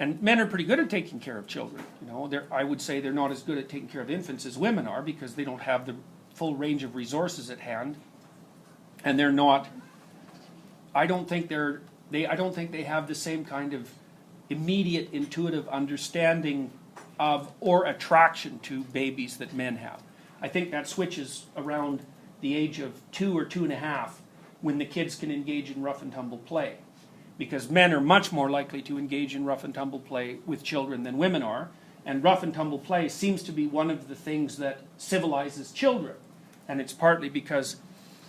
And men are pretty good at taking care of children. You know, I would say they're not as good at taking care of infants as women are because they don't have the full range of resources at hand, and they're not. I don't think they have the same kind of immediate intuitive understanding of or attraction to babies that men have. I think that switches around the age of 2 or 2.5 when the kids can engage in rough and tumble play. Because men are much more likely to engage in rough and tumble play with children than women are. And rough and tumble play seems to be one of the things that civilizes children. And it's partly because,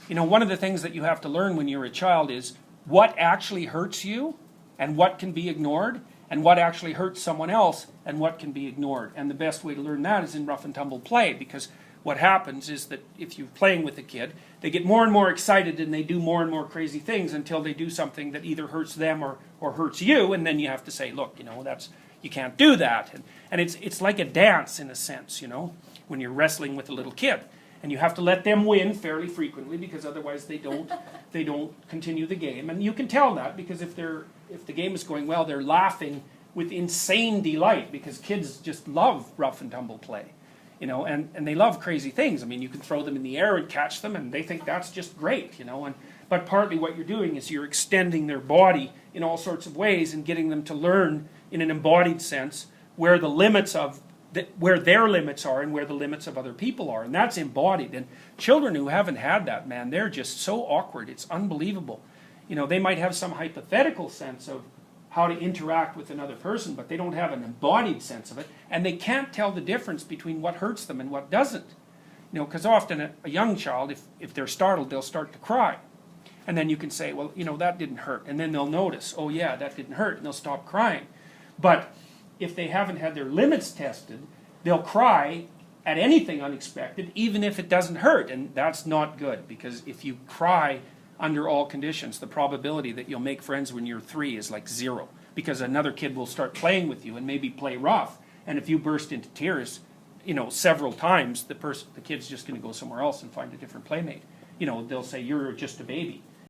you know, one of the things that you have to learn when you're a child is what actually hurts you and what can be ignored, and what actually hurts someone else and what can be ignored. And the best way to learn that is in rough and tumble play, because what happens is that if you're playing with a kid, they get more and more excited and they do more and more crazy things until they do something that either hurts them or hurts you, and then you have to say, look, you know, you can't do that. And it's like a dance in a sense, you know, when you're wrestling with a little kid. And you have to let them win fairly frequently because otherwise they don't continue the game. And you can tell that because if the game is going well, they're laughing with insane delight because kids just love rough and tumble play. You know, and they love crazy things. I mean, you can throw them in the air and catch them, and they think that's just great, you know. But partly what you're doing is you're extending their body in all sorts of ways and getting them to learn in an embodied sense where the limits of where their limits are and where the limits of other people are, and that's embodied. And children who haven't had that, man, they're just so awkward. It's unbelievable. You know, they might have some hypothetical sense of how to interact with another person, but they don't have an embodied sense of it, and they can't tell the difference between what hurts them and what doesn't. You know, because often a young child, if they're startled, they'll start to cry. And then you can say, well, you know, that didn't hurt. And then they'll notice, oh yeah, that didn't hurt, and they'll stop crying. But if they haven't had their limits tested, they'll cry at anything unexpected, even if it doesn't hurt. And that's not good, because if you cry under all conditions, the probability that you'll make friends when you're 3 is like 0, because another kid will start playing with you and maybe play rough. And if you burst into tears, you know, several times, the kid's just going to go somewhere else and find a different playmate. You know, they'll say, you're just a baby.